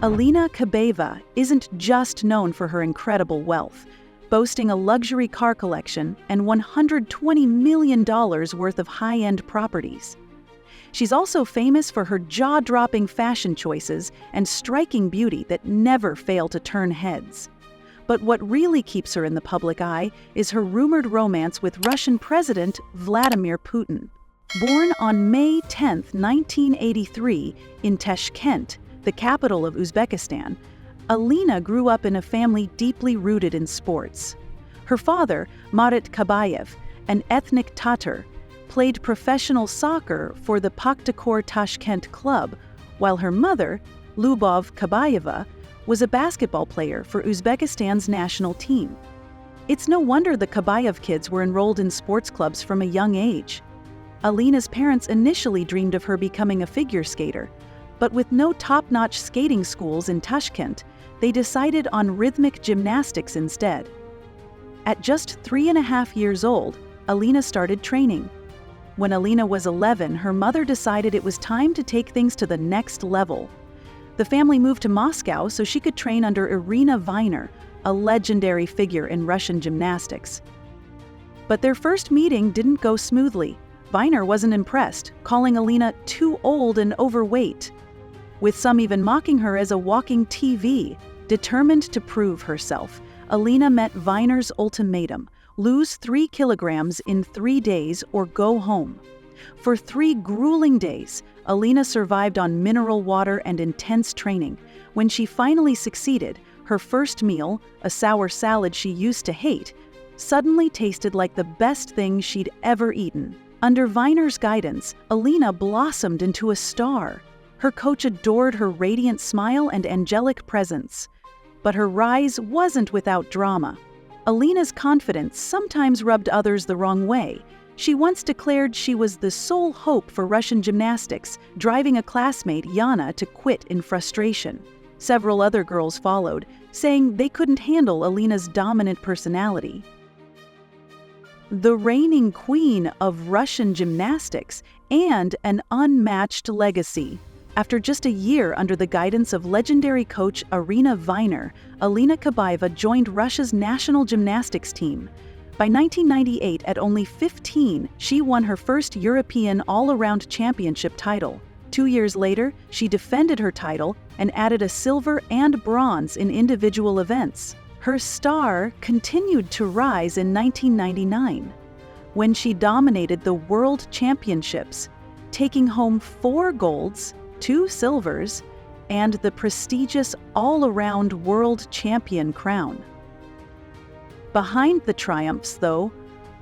Alina Kabaeva isn't just known for her incredible wealth, boasting a luxury car collection and $120 million worth of high-end properties. She's also famous for her jaw-dropping fashion choices and striking beauty that never fail to turn heads. But what really keeps her in the public eye is her rumored romance with Russian President Vladimir Putin. Born on May 10, 1983, in Tashkent, the capital of Uzbekistan, Alina grew up in a family deeply rooted in sports. Her father, Alina Kabaeva, an ethnic Tatar, played professional soccer for the Pakhtakor Tashkent club, while her mother, Lyubov Kabaeva, was a basketball player for Uzbekistan's national team. It's no wonder the Kabaev kids were enrolled in sports clubs from a young age. Alina's parents initially dreamed of her becoming a figure skater, but with no top-notch skating schools in Tashkent, they decided on rhythmic gymnastics instead. At just 3.5 years old, Alina started training. When Alina was 11, her mother decided it was time to take things to the next level. The family moved to Moscow so she could train under Irina Viner, a legendary figure in Russian gymnastics. But their first meeting didn't go smoothly. Viner wasn't impressed, calling Alina too old and overweight, with some even mocking her as a walking TV. Determined to prove herself, Alina met Viner's ultimatum: lose 3 kilograms in 3 days or go home. For 3 grueling days, Alina survived on mineral water and intense training. When she finally succeeded, her first meal, a sour salad she used to hate, suddenly tasted like the best thing she'd ever eaten. Under Viner's guidance, Alina blossomed into a star. Her coach adored her radiant smile and angelic presence. But her rise wasn't without drama. Alina's confidence sometimes rubbed others the wrong way. She once declared she was the sole hope for Russian gymnastics, driving a classmate, Yana, to quit in frustration. Several other girls followed, saying they couldn't handle Alina's dominant personality. The reigning queen of Russian gymnastics and an unmatched legacy. After just a year under the guidance of legendary coach Irina Viner, Alina Kabaeva joined Russia's national gymnastics team. By 1998, at only 15, she won her first European all-around championship title. 2 years later, she defended her title and added a silver and bronze in individual events. Her star continued to rise in 1999, when she dominated the World Championships, taking home 4 golds, 2 silvers, and the prestigious all-around world champion crown. Behind the triumphs, though,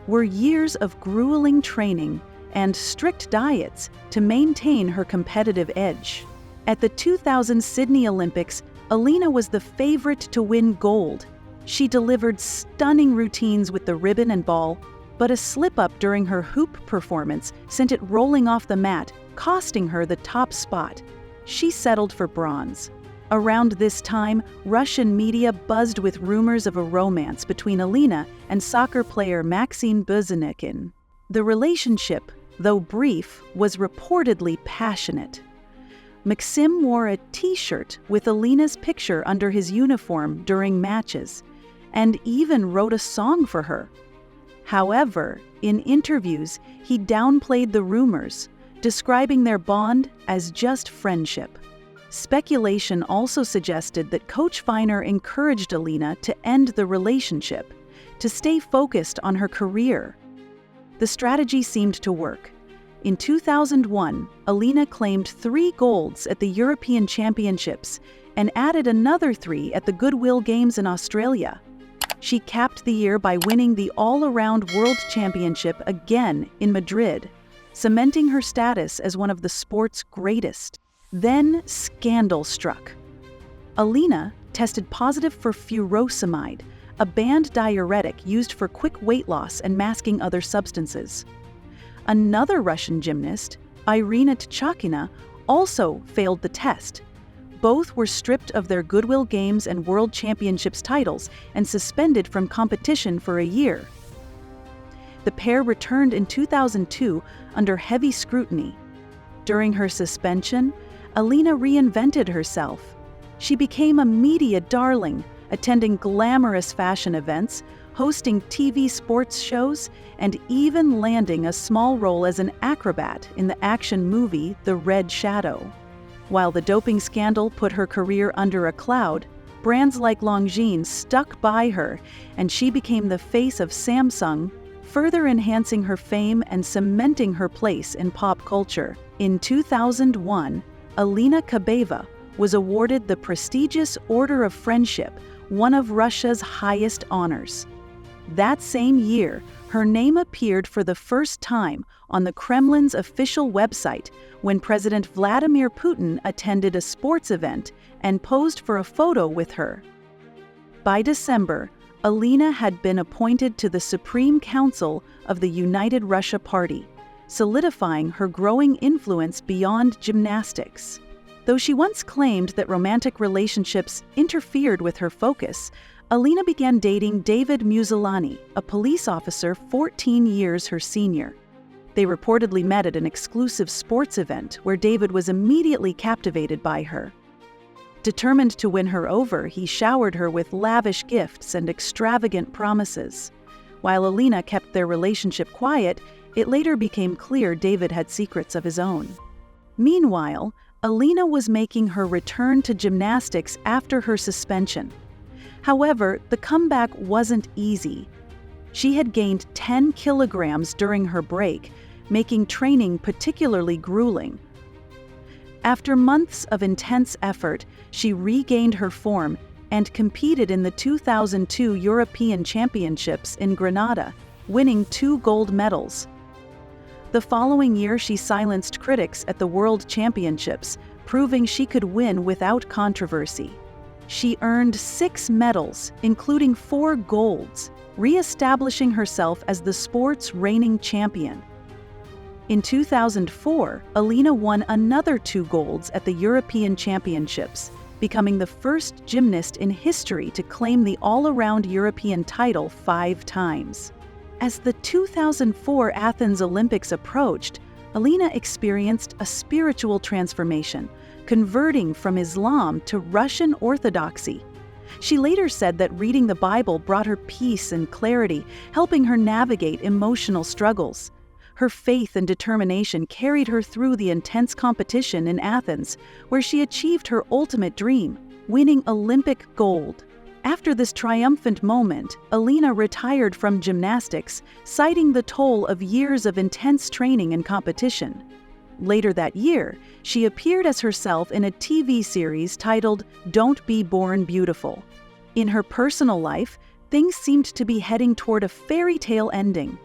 were years of grueling training and strict diets to maintain her competitive edge. At the 2000 Sydney Olympics, Alina was the favorite to win gold. She delivered stunning routines with the ribbon and ball, but a slip-up during her hoop performance sent it rolling off the mat, costing her the top spot. She settled for bronze. Around this time, Russian media buzzed with rumors of a romance between Alina and soccer player Maxim Buzinikin. The relationship, though brief, was reportedly passionate. Maxim wore a t-shirt with Alina's picture under his uniform during matches, and even wrote a song for her. However, in interviews, he downplayed the rumors, describing their bond as just friendship. Speculation also suggested that Coach Viner encouraged Alina to end the relationship, to stay focused on her career. The strategy seemed to work. In 2001, Alina claimed 3 golds at the European Championships and added another 3 at the Goodwill Games in Australia. She capped the year by winning the all-around World Championship again in Madrid, cementing her status as one of the sport's greatest. Then scandal struck. Alina tested positive for furosemide, a banned diuretic used for quick weight loss and masking other substances. Another Russian gymnast, Irina Tchakina, also failed the test. Both were stripped of their Goodwill Games and World Championships titles and suspended from competition for a year. The pair returned in 2002 under heavy scrutiny. During her suspension, Alina reinvented herself. She became a media darling, attending glamorous fashion events, hosting TV sports shows, and even landing a small role as an acrobat in the action movie The Red Shadow. While the doping scandal put her career under a cloud, brands like Longines stuck by her, and she became the face of Samsung, further enhancing her fame and cementing her place in pop culture. In 2001, Alina Kabaeva was awarded the prestigious Order of Friendship, one of Russia's highest honors. That same year, her name appeared for the first time on the Kremlin's official website when President Vladimir Putin attended a sports event and posed for a photo with her. By December, Alina had been appointed to the Supreme Council of the United Russia Party, solidifying her growing influence beyond gymnastics. Though she once claimed that romantic relationships interfered with her focus, Alina began dating David Musilani, a police officer 14 years her senior. They reportedly met at an exclusive sports event where David was immediately captivated by her. Determined to win her over, he showered her with lavish gifts and extravagant promises. While Alina kept their relationship quiet, it later became clear David had secrets of his own. Meanwhile, Alina was making her return to gymnastics after her suspension. However, the comeback wasn't easy. She had gained 10 kilograms during her break, making training particularly grueling. After months of intense effort, she regained her form and competed in the 2002 European Championships in Granada, winning 2 gold medals. The following year, she silenced critics at the World Championships, proving she could win without controversy. She earned 6 medals, including 4 golds, re-establishing herself as the sport's reigning champion. In 2004, Alina won another 2 golds at the European Championships, becoming the first gymnast in history to claim the all-around European title 5 times. As the 2004 Athens Olympics approached, Alina experienced a spiritual transformation, converting from Islam to Russian Orthodoxy. She later said that reading the Bible brought her peace and clarity, helping her navigate emotional struggles. Her faith and determination carried her through the intense competition in Athens, where she achieved her ultimate dream, winning Olympic gold. After this triumphant moment, Alina retired from gymnastics, citing the toll of years of intense training and competition. Later that year, she appeared as herself in a TV series titled Don't Be Born Beautiful. In her personal life, things seemed to be heading toward a fairy tale ending.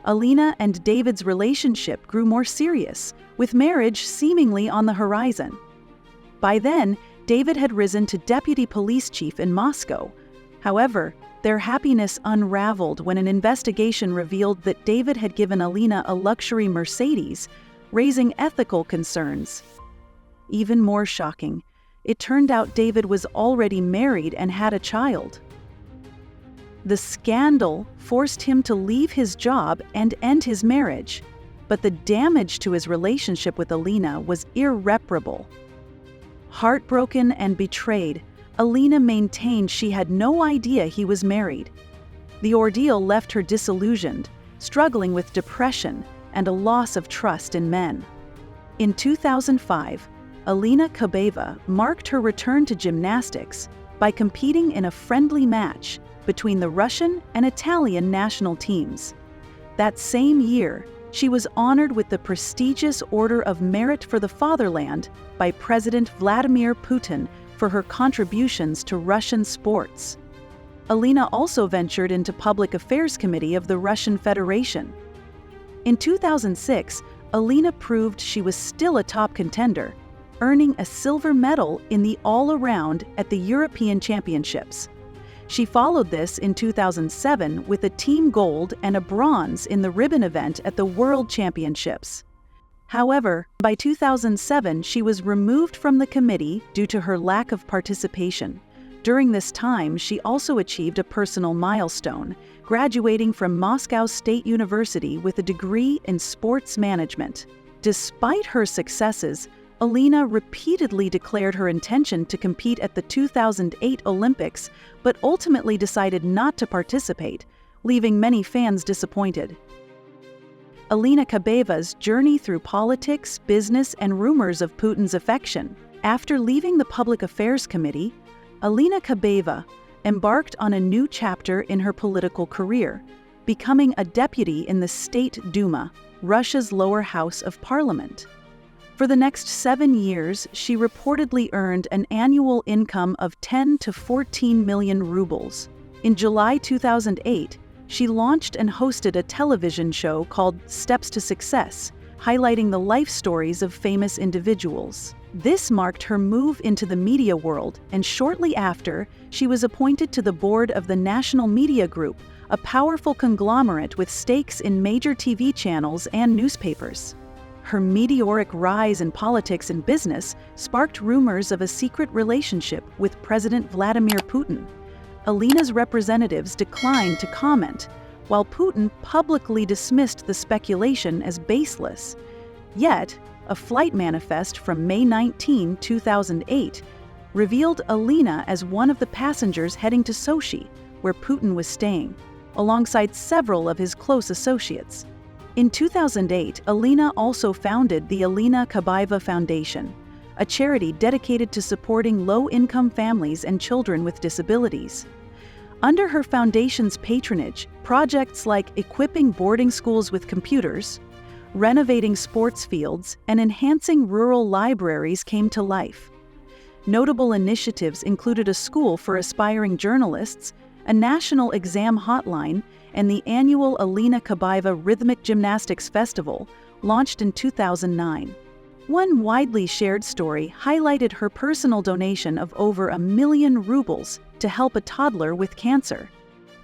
Alina and David's relationship grew more serious, with marriage seemingly on the horizon. By then, David had risen to deputy police chief in Moscow. However, their happiness unraveled when an investigation revealed that David had given Alina a luxury Mercedes, raising ethical concerns. Even more shocking, it turned out David was already married and had a child. The scandal forced him to leave his job and end his marriage, but the damage to his relationship with Alina was irreparable. Heartbroken and betrayed, Alina maintained she had no idea he was married. The ordeal left her disillusioned, struggling with depression and a loss of trust in men. In 2005, Alina Kabaeva marked her return to gymnastics by competing in a friendly match between the Russian and Italian national teams. That same year, she was honored with the prestigious Order of Merit for the Fatherland by President Vladimir Putin for her contributions to Russian sports. Alina also ventured into Public Affairs Committee of the Russian Federation. In 2006, Alina proved she was still a top contender, earning a silver medal in the all-around at the European Championships. She followed this in 2007 with a team gold and a bronze in the ribbon event at the World Championships. However, by 2007, she was removed from the committee due to her lack of participation. During this time, she also achieved a personal milestone, graduating from Moscow State University with a degree in sports management. Despite her successes, Alina repeatedly declared her intention to compete at the 2008 Olympics, but ultimately decided not to participate, leaving many fans disappointed. Alina Kabaeva's journey through politics, business, and rumors of Putin's affection. After leaving the Public Affairs Committee, Alina Kabaeva embarked on a new chapter in her political career, becoming a deputy in the State Duma, Russia's lower house of parliament. For the next 7 years, she reportedly earned an annual income of 10 to 14 million rubles. In July 2008, she launched and hosted a television show called Steps to Success, highlighting the life stories of famous individuals. This marked her move into the media world, and shortly after, she was appointed to the board of the National Media Group, a powerful conglomerate with stakes in major TV channels and newspapers. Her meteoric rise in politics and business sparked rumors of a secret relationship with President Vladimir Putin. Alina's representatives declined to comment, while Putin publicly dismissed the speculation as baseless. Yet, a flight manifest from May 19, 2008, revealed Alina as one of the passengers heading to Sochi, where Putin was staying, alongside several of his close associates. In 2008, Alina also founded the Alina Kabaeva Foundation, a charity dedicated to supporting low-income families and children with disabilities. Under her foundation's patronage, projects like equipping boarding schools with computers, renovating sports fields, and enhancing rural libraries came to life. Notable initiatives included a school for aspiring journalists, a national exam hotline, and the annual Alina Kabaeva Rhythmic Gymnastics Festival, launched in 2009. One widely shared story highlighted her personal donation of over 1 million rubles to help a toddler with cancer.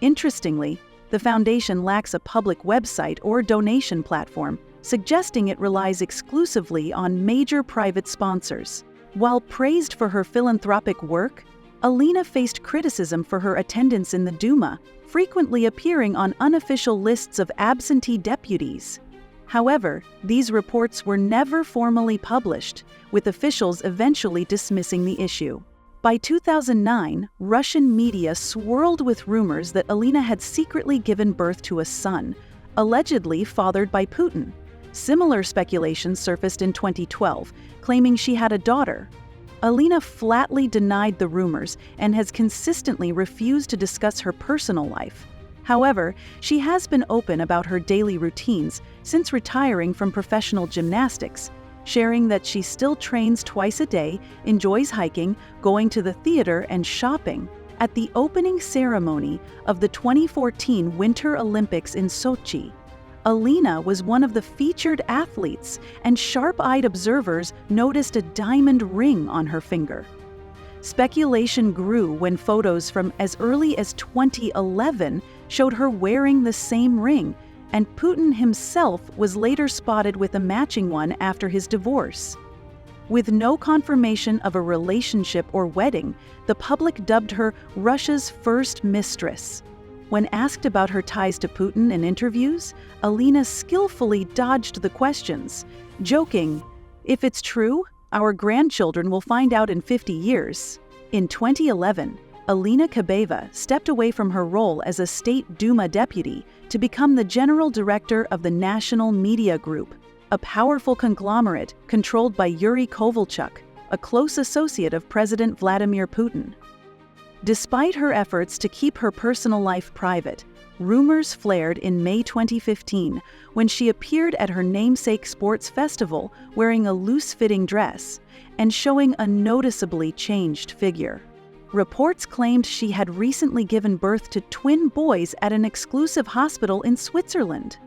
Interestingly, the foundation lacks a public website or donation platform, suggesting it relies exclusively on major private sponsors. While praised for her philanthropic work, Alina faced criticism for her attendance in the Duma, frequently appearing on unofficial lists of absentee deputies. However, these reports were never formally published, with officials eventually dismissing the issue. By 2009, Russian media swirled with rumors that Alina had secretly given birth to a son, allegedly fathered by Putin. Similar speculation surfaced in 2012, claiming she had a daughter. Alina flatly denied the rumors and has consistently refused to discuss her personal life. However, she has been open about her daily routines since retiring from professional gymnastics, sharing that she still trains twice a day, enjoys hiking, going to the theater, and shopping. At the opening ceremony of the 2014 Winter Olympics in Sochi, Alina was one of the featured athletes, and sharp-eyed observers noticed a diamond ring on her finger. Speculation grew when photos from as early as 2011 showed her wearing the same ring, and Putin himself was later spotted with a matching one after his divorce. With no confirmation of a relationship or wedding, the public dubbed her Russia's first mistress. When asked about her ties to Putin in interviews, Alina skillfully dodged the questions, joking, "If it's true, our grandchildren will find out in 50 years. In 2011, Alina Kabaeva stepped away from her role as a State Duma deputy to become the general director of the National Media Group, a powerful conglomerate controlled by Yuri Kovalchuk, a close associate of President Vladimir Putin. Despite her efforts to keep her personal life private, rumors flared in May 2015 when she appeared at her namesake sports festival wearing a loose-fitting dress and showing a noticeably changed figure. Reports claimed she had recently given birth to twin boys at an exclusive hospital in Switzerland.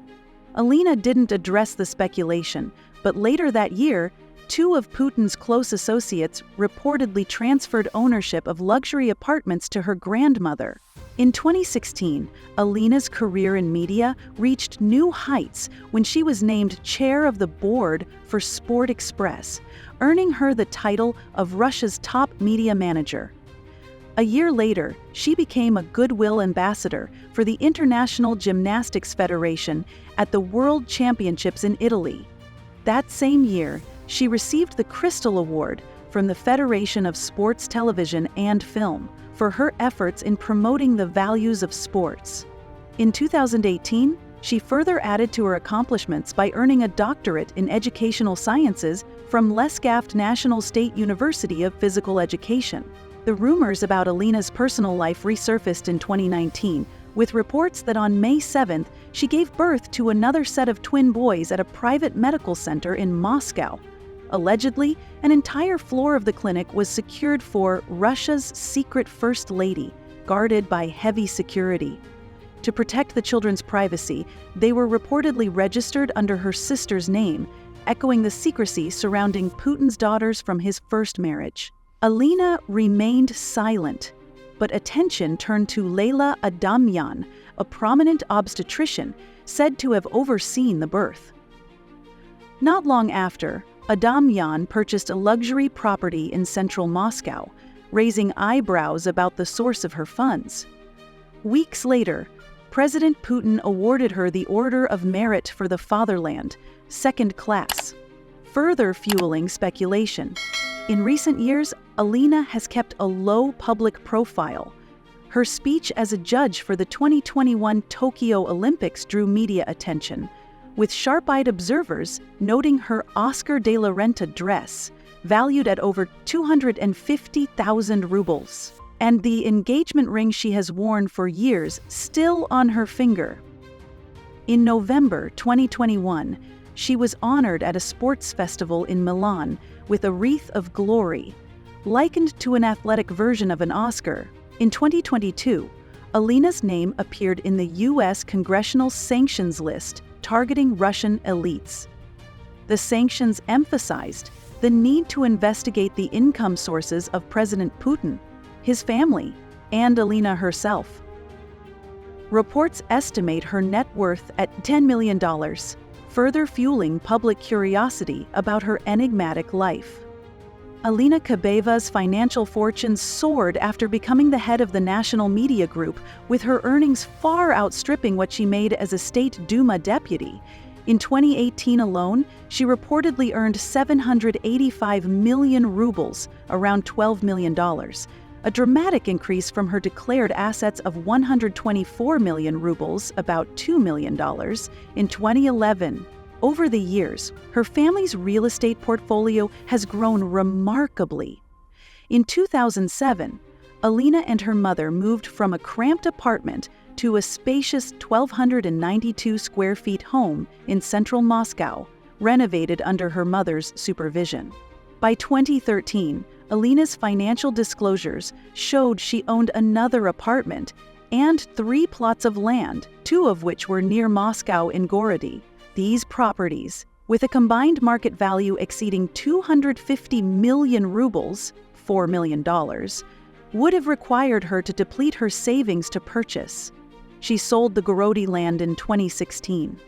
Alina didn't address the speculation, but later that year, 2 of Putin's close associates reportedly transferred ownership of luxury apartments to her grandmother. In 2016, Alina's career in media reached new heights when she was named chair of the board for Sport Express, earning her the title of Russia's top media manager. A year later, she became a goodwill ambassador for the International Gymnastics Federation at the World Championships in Italy. That same year, She received the Crystal Award from the Federation of Sports Television and Film for her efforts in promoting the values of sports. In 2018, she further added to her accomplishments by earning a doctorate in educational sciences from Lesgaft National State University of Physical Education. The rumors about Alina's personal life resurfaced in 2019, with reports that on May 7th, she gave birth to another set of twin boys at a private medical center in Moscow. Allegedly, an entire floor of the clinic was secured for Russia's secret first lady, guarded by heavy security. To protect the children's privacy, they were reportedly registered under her sister's name, echoing the secrecy surrounding Putin's daughters from his first marriage. Alina remained silent, but attention turned to Leila Adamyan, a prominent obstetrician said to have overseen the birth. Not long after, Adamyan purchased a luxury property in central Moscow, raising eyebrows about the source of her funds. Weeks later, President Putin awarded her the Order of Merit for the Fatherland, second class, further fueling speculation. In recent years, Alina has kept a low public profile. Her speech as a judge for the 2021 Tokyo Olympics drew media attention, with sharp-eyed observers noting her Oscar de la Renta dress, valued at over 250,000 rubles, and the engagement ring she has worn for years still on her finger. In November 2021, she was honored at a sports festival in Milan with a wreath of glory, likened to an athletic version of an Oscar. In 2022, Alina's name appeared in the U.S. congressional sanctions list targeting Russian elites. The sanctions emphasized the need to investigate the income sources of President Putin, his family, and Alina herself. Reports estimate her net worth at $10 million, further fueling public curiosity about her enigmatic life. Alina Kabaeva's financial fortune soared after becoming the head of the National Media Group, with her earnings far outstripping what she made as a State Duma deputy. In 2018 alone, she reportedly earned 785 million rubles, around $12 million, a dramatic increase from her declared assets of 124 million rubles, about $2 million, in 2011. Over the years, her family's real estate portfolio has grown remarkably. In 2007, Alina and her mother moved from a cramped apartment to a spacious 1,292 square feet home in central Moscow, renovated under her mother's supervision. By 2013, Alina's financial disclosures showed she owned another apartment and 3 plots of land, 2 of which were near Moscow in Gorody. These properties, with a combined market value exceeding 250 million rubles, $4 million, would have required her to deplete her savings to purchase. She sold the Gorody land in 2016.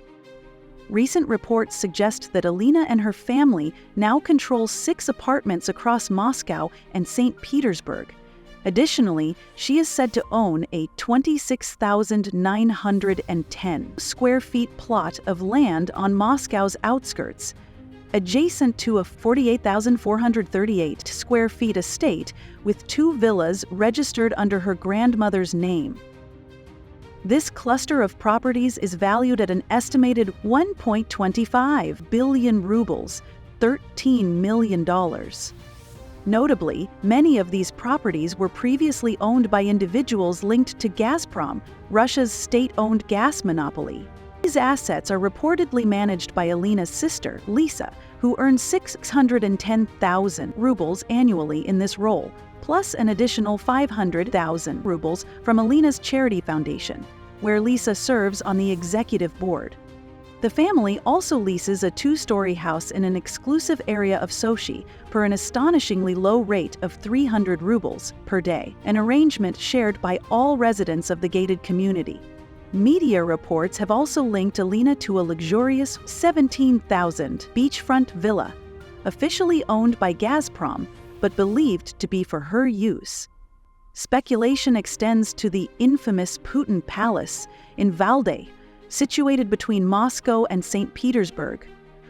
Recent reports suggest that Alina and her family now control 6 apartments across Moscow and St. Petersburg. Additionally, she is said to own a 26,910 square feet plot of land on Moscow's outskirts, adjacent to a 48,438 square feet estate with 2 villas registered under her grandmother's name. This cluster of properties is valued at an estimated 1.25 billion rubles, $13 million. Notably, many of these properties were previously owned by individuals linked to Gazprom, Russia's state-owned gas monopoly. These assets are reportedly managed by Alina's sister, Lisa, who earns 610,000 rubles annually in this role, plus an additional 500,000 rubles from Alina's charity foundation, where Lisa serves on the executive board. The family also leases a 2-story house in an exclusive area of Sochi for an astonishingly low rate of 300 rubles per day, an arrangement shared by all residents of the gated community. Media reports have also linked Alina to a luxurious 17,000 beachfront villa, officially owned by Gazprom, but believed to be for her use. Speculation extends to the infamous Putin Palace in Valday, situated between Moscow and St. Petersburg.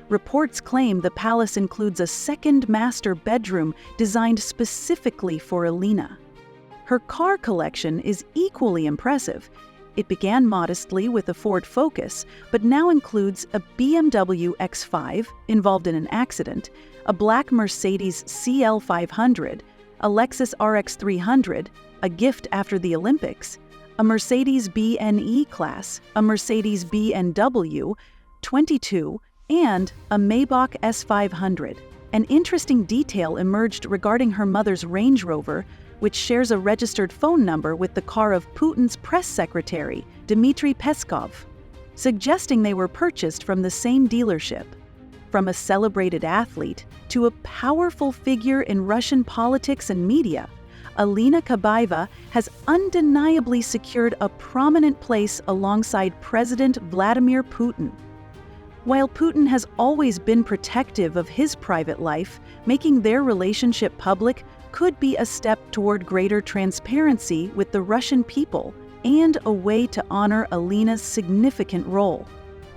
Reports claim the palace includes a second master bedroom designed specifically for Alina. Her car collection is equally impressive. It began modestly with a Ford Focus, but now includes a BMW X5 involved in an accident, a black Mercedes CL500, a Lexus RX 300, a gift after the Olympics, a Mercedes BNE class, a Mercedes BMW 22, and a Maybach S500. An interesting detail emerged regarding her mother's Range Rover, which shares a registered phone number with the car of Putin's press secretary, Dmitry Peskov, suggesting they were purchased from the same dealership. From a celebrated athlete to a powerful figure in Russian politics and media, Alina Kabaeva has undeniably secured a prominent place alongside President Vladimir Putin. While Putin has always been protective of his private life, making their relationship public could be a step toward greater transparency with the Russian people and a way to honor Alina's significant role.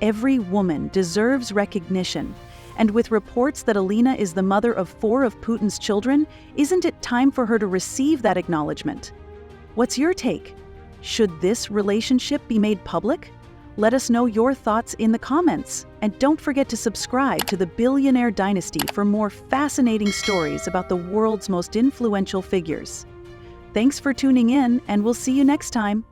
Every woman deserves recognition, and with reports that Alina is the mother of 4 of Putin's children, isn't it time for her to receive that acknowledgement? What's your take? Should this relationship be made public? Let us know your thoughts in the comments. And don't forget to subscribe to the Billionaire Dynasty for more fascinating stories about the world's most influential figures. Thanks for tuning in, and we'll see you next time.